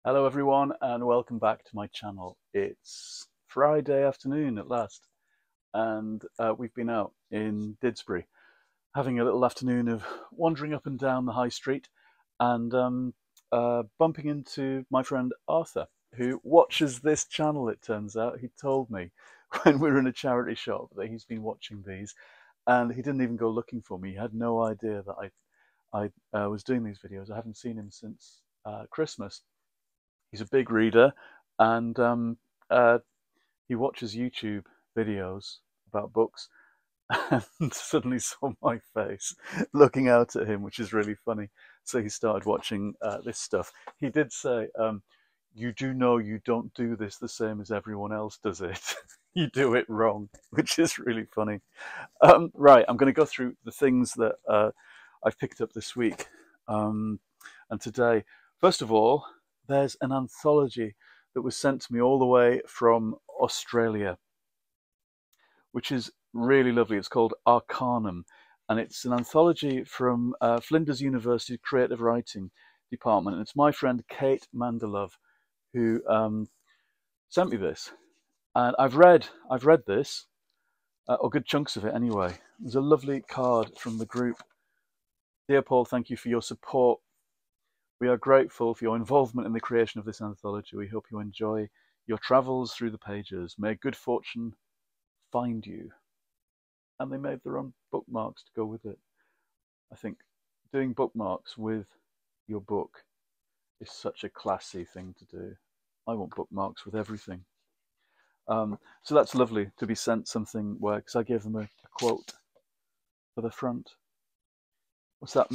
Hello everyone and welcome back to my channel. It's Friday afternoon at last and we've been out in Didsbury having a little afternoon of wandering up and down the high street and bumping into my friend Arthur, who watches this channel. It turns out he told me when we were in a charity shop that he's been watching these, and he didn't even go looking for me. He had no idea that I was doing these videos. I haven't seen him since Christmas. He's a big reader, and he watches YouTube videos about books, and suddenly saw my face looking out at him, which is really funny. So he started watching this stuff. He did say, "You do know you don't do this the same as everyone else does it. You do it wrong," which is really funny. Right, I'm going to go through the things that I've picked up this week and today. First of all, there's an anthology that was sent to me all the way from Australia, which is really lovely. It's called Arcanum, and it's an anthology from Flinders University Creative Writing Department. And it's my friend Kate Mandelove who sent me this, and I've read this, or good chunks of it anyway. There's a lovely card from the group. "Dear Paul, thank you for your support. We are grateful for your involvement in the creation of this anthology. We hope you enjoy your travels through the pages. May good fortune find you." And they made their own bookmarks to go with it. I think doing bookmarks with your book is such a classy thing to do. I want bookmarks with everything. So that's lovely to be sent something where, because I gave them a quote for the front. What's that?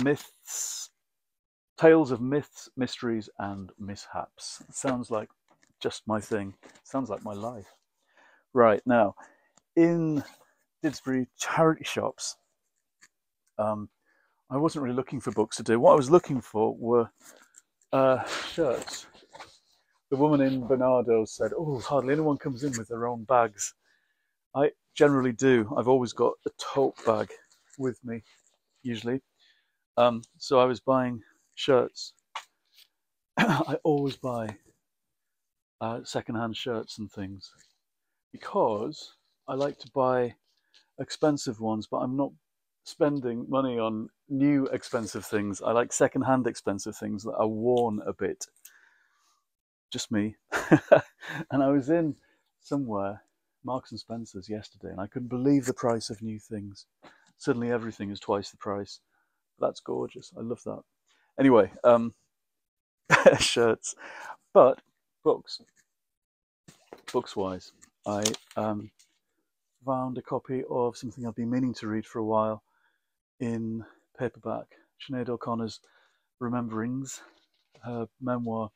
Tales of myths, mysteries, and mishaps. It sounds like just my thing. It sounds like my life. Right, now, in Didsbury charity shops, I wasn't really looking for books to do. What I was looking for were shirts. The woman in Bernardo said, "Oh, hardly anyone comes in with their own bags." I generally do. I've always got a tote bag with me, usually. So I was buying shirts. I always buy secondhand shirts and things because I like to buy expensive ones, but I'm not spending money on new expensive things. I like secondhand expensive things that are worn a bit. Just me. And I was in somewhere, Marks and Spencer's yesterday, and I couldn't believe the price of new things. Suddenly everything is twice the price. That's gorgeous. I love that. Anyway, shirts. But books. Books-wise, I found a copy of something I've been meaning to read for a while in paperback. Sinead O'Connor's Rememberings, her memoir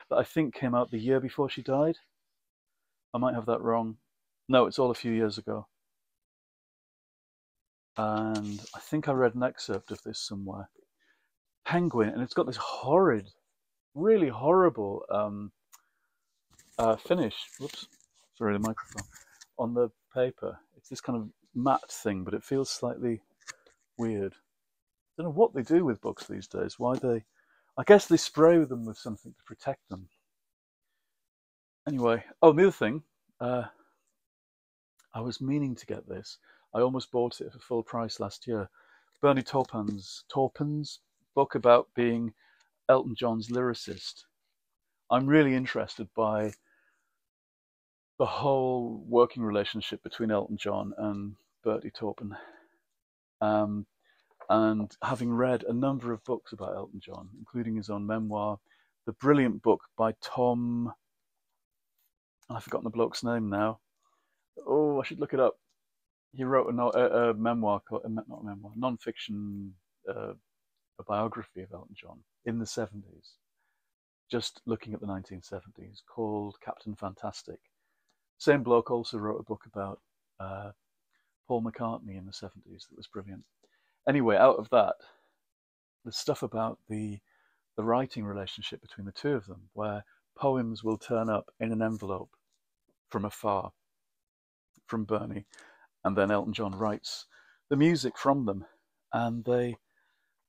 that I think came out the year before she died. I might have that wrong. No, it's all a few years ago. And I think I read an excerpt of this somewhere. Penguin, and it's got this horrid, really horrible finish. Whoops, sorry, the microphone. On the paper, it's this kind of matte thing, but it feels slightly weird. I don't know what they do with books these days. Why they? I guess they spray them with something to protect them. Anyway, oh, the other thing, I was meaning to get this. I almost bought it for full price last year. Bernie Taupin's book about being Elton John's lyricist. I'm really interested by the whole working relationship between Elton John and Bertie Taupin. And having read a number of books about Elton John, including his own memoir, the brilliant book by Tom, I've forgotten the bloke's name now. Oh, I should look it up. He wrote a memoir, not a memoir, non-fiction, a biography of Elton John in the 70s, just looking at the 1970s, called Captain Fantastic. Same bloke also wrote a book about Paul McCartney in the 70s that was brilliant. Anyway, out of that, the stuff about the writing relationship between the two of them, where poems will turn up in an envelope from afar, from Bernie, and then Elton John writes the music from them, and they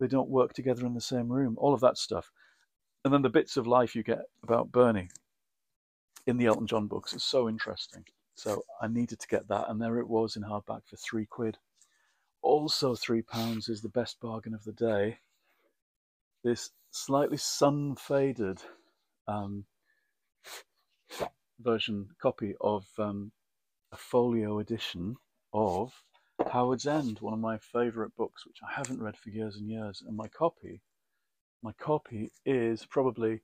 don't work together in the same room. All of that stuff. And then the bits of life you get about Bernie in the Elton John books is so interesting. So I needed to get that, and there it was in hardback for £3. Also £3 is the best bargain of the day. This slightly sun-faded um, copy of a folio edition of Howard's End, one of my favourite books, which I haven't read for years and years. And my copy is probably,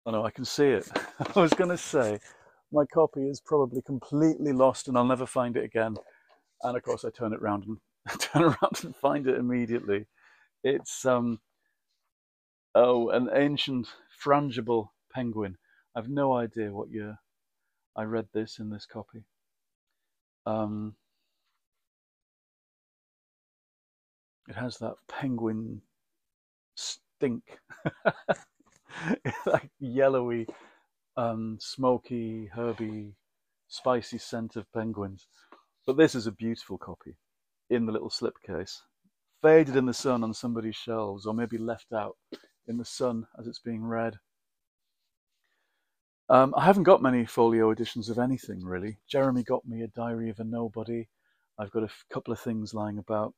oh no, I can see it. I was going to say, my copy is probably completely lost and I'll never find it again. And of course I turn it around and find it immediately. It's an ancient frangible penguin. I've no idea what year I read this in this copy. It has that penguin stink, like yellowy, smoky, herby, spicy scent of penguins. But this is a beautiful copy in the little slipcase, faded in the sun on somebody's shelves, or maybe left out in the sun as it's being read. I haven't got many folio editions of anything, really. Jeremy got me a Diary of a Nobody. I've got a couple of things lying about.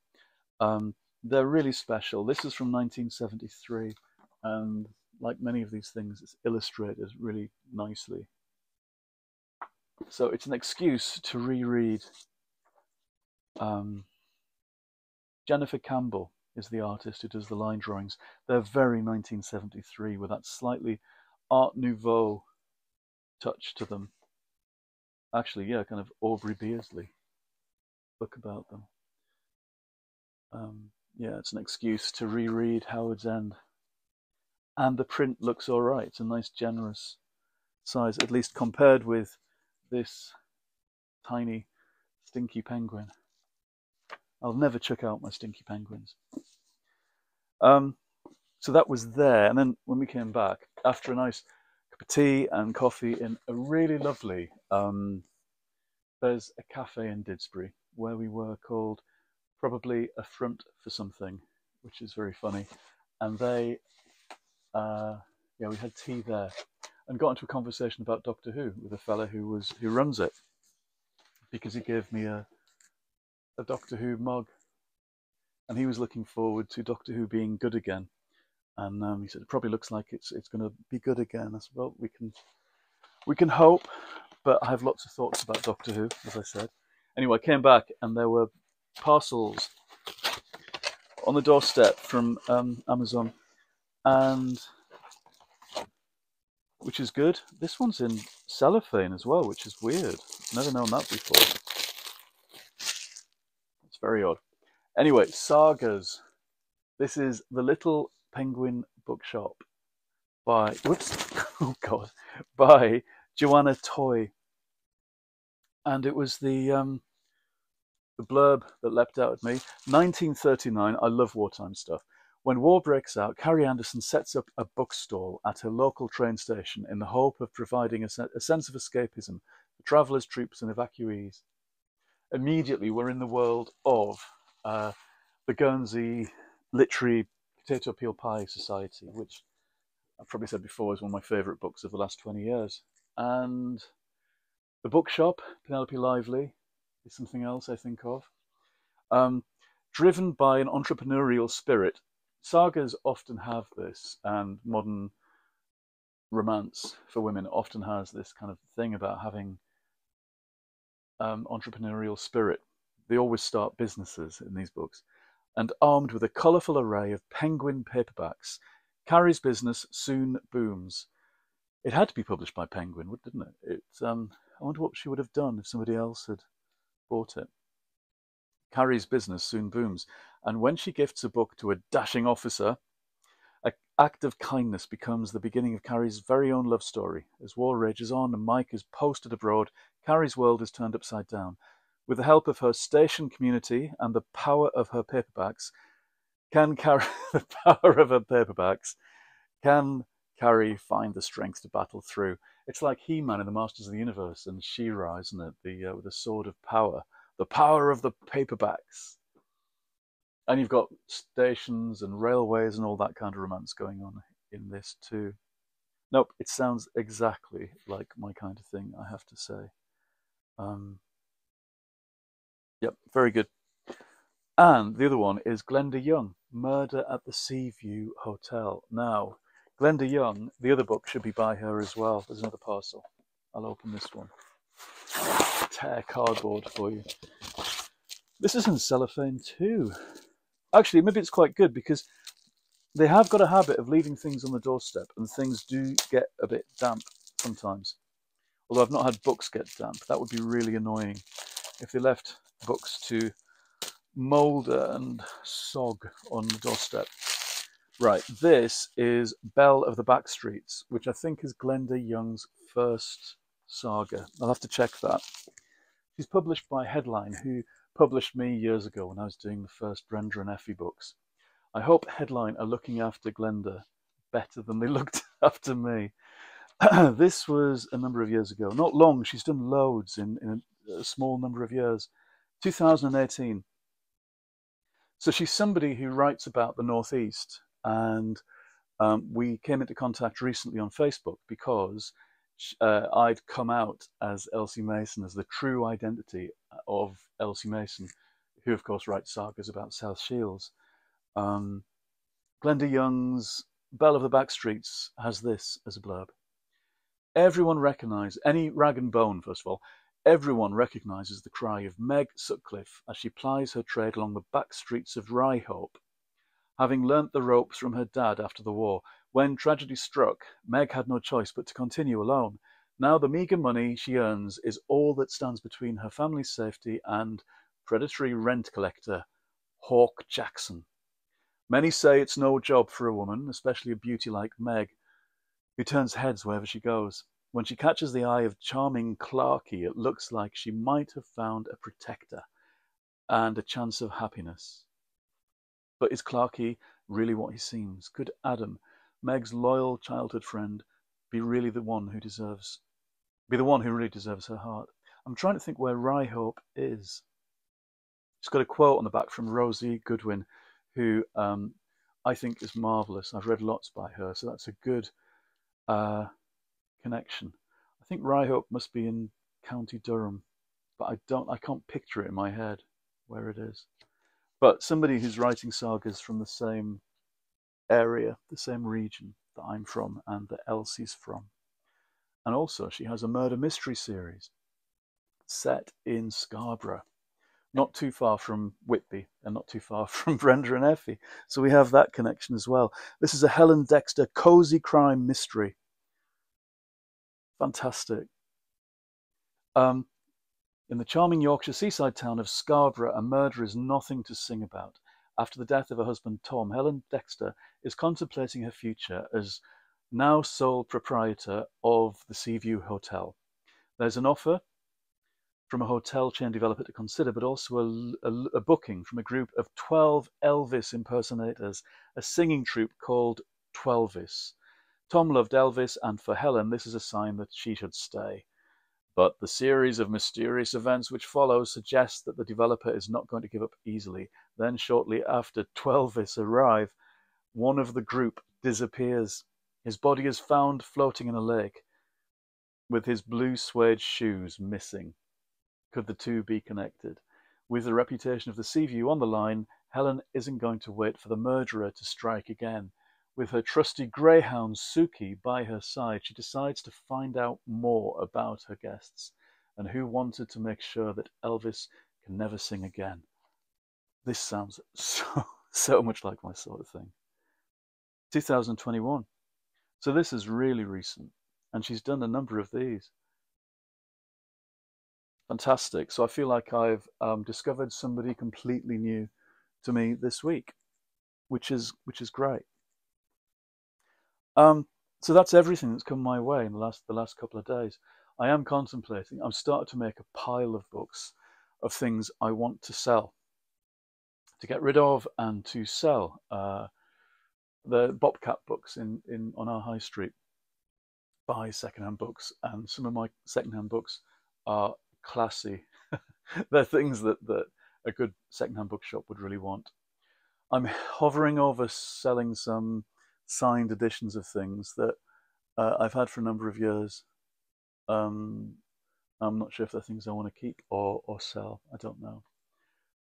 They're really special. This is from 1973, and like many of these things, it's illustrated really nicely. So it's an excuse to reread. Jennifer Campbell is the artist who does the line drawings. They're very 1973 with that slightly Art Nouveau touch to them. Actually, yeah, kind of Aubrey Beardsley look about them. Yeah, it's an excuse to reread Howard's End. And the print looks all right. It's a nice, generous size, at least compared with this tiny, stinky penguin. I'll never chuck out my stinky penguins. So that was there. And then when we came back, after a nice cup of tea and coffee in a really lovely, there's a cafe in Didsbury where we were, called Probably a Front for Something, which is very funny. And they, we had tea there and got into a conversation about Doctor Who with a fella who runs it, because he gave me a Doctor Who mug, and he was looking forward to Doctor Who being good again. And he said it probably looks like it's going to be good again. I said, well, we can hope, but I have lots of thoughts about Doctor Who, as I said. Anyway, I came back and there were parcels on the doorstep from Amazon, and which is good. This one's in cellophane as well, which is weird. Never known that before. It's very odd. Anyway, Sagas. This is The Little Penguin Bookshop by by Joanna Toy, and it was the blurb that leapt out at me. 1939. I love wartime stuff. When war breaks out, Carrie Anderson sets up a bookstall at her local train station in the hope of providing a sense of escapism for travellers, troops, and evacuees. Immediately, we're in the world of the Guernsey Literary Potato Peel Pie Society, which I've probably said before is one of my favourite books of the last 20 years. And the bookshop, Penelope Lively, is something else I think of. Driven by an entrepreneurial spirit, sagas often have this, and modern romance for women often has this kind of thing about having entrepreneurial spirit. They always start businesses in these books. And armed with a colourful array of Penguin paperbacks, Carrie's business soon booms. It had to be published by Penguin, didn't it? I wonder what she would have done if somebody else had bought it. Carrie's business soon booms, and when she gifts a book to a dashing officer, an act of kindness becomes the beginning of Carrie's very own love story. As war rages on and Mike is posted abroad, Carrie's world is turned upside down. With the help of her station community and the power of her paperbacks, can Carrie find the strength to battle through? It's like He-Man in the Masters of the Universe and She-Ra, isn't it? With the sword of power. The power of the paperbacks. And you've got stations and railways and all that kind of romance going on in this too. Nope, it sounds exactly like my kind of thing, I have to say. Um, yep, very good. And the other one is Glenda Young, Murder at the Seaview Hotel. Now, Glenda Young, the other book should be by her as well. There's another parcel. I'll open this one. Tear cardboard for you. This is in cellophane too. Actually, maybe it's quite good because they have got a habit of leaving things on the doorstep, and things do get a bit damp sometimes. Although I've not had books get damp. That would be really annoying if they left books to moulder and sog on the doorstep. Right, this is Belle of the Backstreets, which I think is Glenda Young's first saga. I'll have to check that. She's published by Headline, who published me years ago when I was doing the first Brenda and Effie books. I hope Headline are looking after Glenda better than they looked after me. This was a number of years ago. Not long, she's done loads in a small number of years. 2018. So she's somebody who writes about the Northeast, and we came into contact recently on Facebook because I'd come out as Elsie Mason, as the true identity of Elsie Mason, who of course writes sagas about South Shields. Glenda Young's Belle of the Backstreets has this as a blurb. Everyone recognises, any rag and bone first of all, everyone recognises the cry of Meg Sutcliffe as she plies her trade along the back streets of Ryhope. Having learnt the ropes from her dad after the war, when tragedy struck, Meg had no choice but to continue alone. Now the meagre money she earns is all that stands between her family's safety and predatory rent collector Hawk Jackson. Many say it's no job for a woman, especially a beauty like Meg, who turns heads wherever she goes. When she catches the eye of charming Clarky, it looks like she might have found a protector and a chance of happiness. But is Clarky really what he seems? Could Adam, Meg's loyal childhood friend, be the one who really deserves her heart? I'm trying to think where Ryhope is. It's got a quote on the back from Rosie Goodwin, who I think is marvellous. I've read lots by her, so that's a good connection. I think Ryhope must be in County Durham, but I can't picture it in my head where it is. But somebody who's writing sagas from the same area, the same region that I'm from and that Elsie's from. And also she has a murder mystery series set in Scarborough, not too far from Whitby and not too far from Brenda and Effie. So we have that connection as well. This is a Helen Dexter cozy crime mystery. Fantastic. In the charming Yorkshire seaside town of Scarborough, a murder is nothing to sing about. After the death of her husband Tom, Helen Dexter is contemplating her future as now sole proprietor of the Seaview Hotel. There's an offer from a hotel chain developer to consider, but also a booking from a group of 12 Elvis impersonators, a singing troupe called Twelvis. Tom loved Elvis, and for Helen, this is a sign that she should stay. But the series of mysterious events which follows suggests that the developer is not going to give up easily. Then, shortly after Twelvis arrive, one of the group disappears. His body is found floating in a lake, with his blue suede shoes missing. Could the two be connected? With the reputation of the Seaview on the line, Helen isn't going to wait for the murderer to strike again. With her trusty greyhound Suki by her side, she decides to find out more about her guests and who wanted to make sure that Elvis can never sing again. This sounds so much like my sort of thing. 2021. So this is really recent, and she's done a number of these. Fantastic. So I feel like I've discovered somebody completely new to me this week, which is great. So that's everything that's come my way in the last couple of days. I am contemplating. I'm starting to make a pile of books of things I want to sell, to get rid of, and to sell. The Bobcat books on our high street buy secondhand books, and some of my secondhand books are classy. They're things that a good secondhand bookshop would really want. I'm hovering over selling some signed editions of things that I've had for a number of years. Um, I'm not sure if they're things I want to keep or sell. I don't know.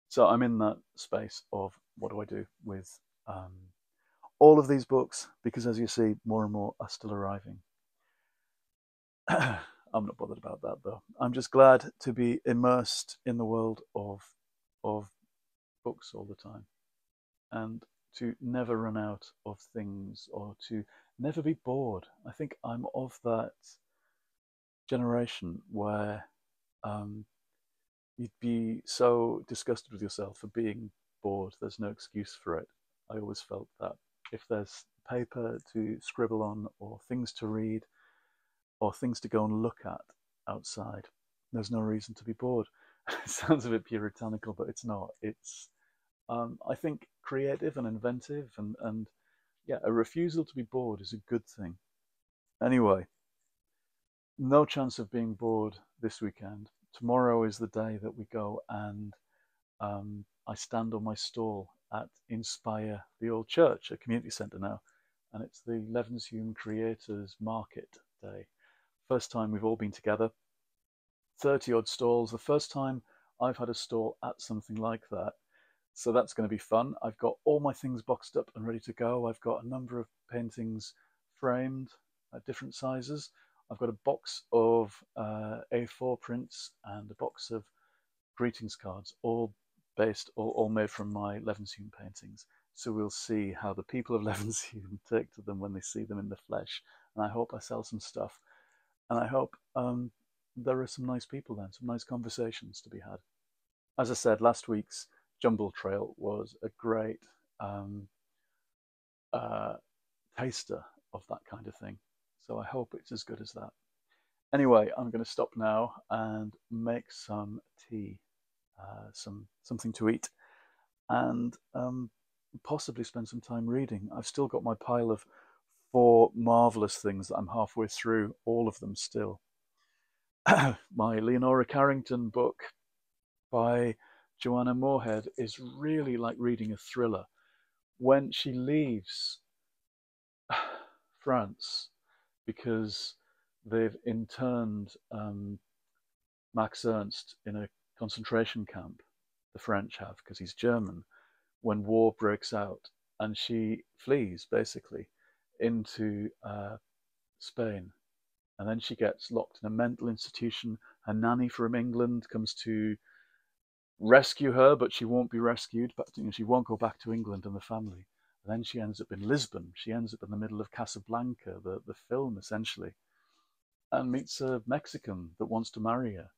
So I'm in that space of what do I do with all of these books, because as you see, more and more are still arriving. I'm not bothered about that though. I'm just glad to be immersed in the world of books all the time, and to never run out of things, or to never be bored. I think I'm of that generation where you'd be so disgusted with yourself for being bored. There's no excuse for it. I always felt that if there's paper to scribble on, or things to read, or things to go and look at outside, there's no reason to be bored. It sounds a bit puritanical, but it's not. It's, I think, creative and inventive, and yeah, a refusal to be bored is a good thing. Anyway, no chance of being bored this weekend. Tomorrow is the day that we go and I stand on my stall at Inspire, the old church, a community centre now, and it's the Levenshume Creators Market Day. First time we've all been together, 30 odd stalls. The first time I've had a stall at something like that. So that's going to be fun. I've got all my things boxed up and ready to go. I've got a number of paintings framed at different sizes. I've got a box of A4 prints and a box of greetings cards, all made from my Levenshume paintings. So we'll see how the people of Levenshume take to them when they see them in the flesh. And I hope I sell some stuff. And I hope there are some nice people then, some nice conversations to be had. As I said, last week's Jumble Trail was a great taster of that kind of thing. So I hope it's as good as that. Anyway, I'm going to stop now and make some tea, something to eat, and possibly spend some time reading. I've still got my pile of 4 marvellous things that I'm halfway through, all of them still. My Leonora Carrington book by Joanna Moorhead is really like reading a thriller. When she leaves France because they've interned Max Ernst in a concentration camp, the French have, because he's German, when war breaks out, and she flees basically into Spain, and then she gets locked in a mental institution. Her nanny from England comes to rescue her, but she won't be rescued. But she won't go back to England and the family. And then she ends up in Lisbon. She ends up in the middle of Casablanca, the film essentially, and meets a Mexican that wants to marry her.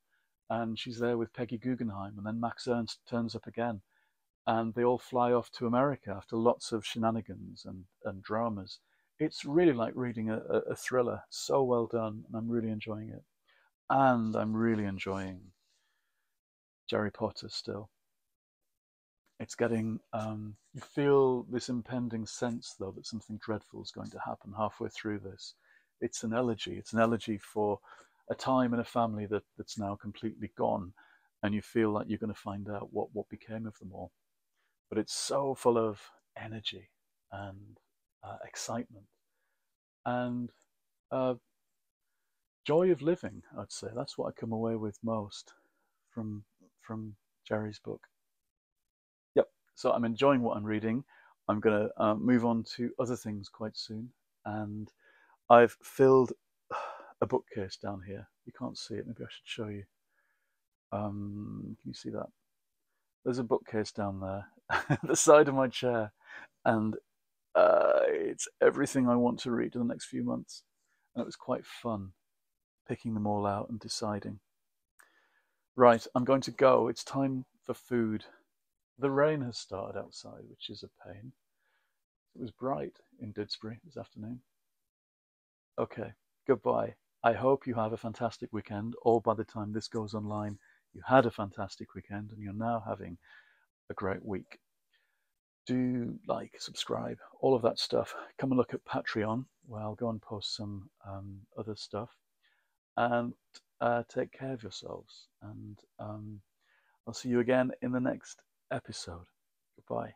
And she's there with Peggy Guggenheim, and then Max Ernst turns up again, and they all fly off to America after lots of shenanigans and dramas. It's really like reading a thriller. So well done, and I'm really enjoying it. And I'm really enjoying Harry Potter still. It's getting, you feel this impending sense, though, that something dreadful is going to happen halfway through this. It's an elegy. It's an elegy for a time and a family that's now completely gone, and you feel like you're going to find out what became of them all. But it's so full of energy and excitement and joy of living, I'd say. That's what I come away with most from Jerry's book. Yep. So I'm enjoying what I'm reading. I'm going to move on to other things quite soon. And I've filled a bookcase down here. You can't see it. Maybe I should show you. Can you see that? There's a bookcase down there at the side of my chair. And it's everything I want to read in the next few months. And it was quite fun picking them all out and deciding. Right, I'm going to go. It's time for food. The rain has started outside, which is a pain. It was bright in Didsbury this afternoon. Okay, goodbye. I hope you have a fantastic weekend, or by the time this goes online, you had a fantastic weekend and you're now having a great week. Do like, subscribe, all of that stuff. Come and look at Patreon, where I'll go and post some other stuff. And take care of yourselves. And I'll see you again in the next episode. Goodbye.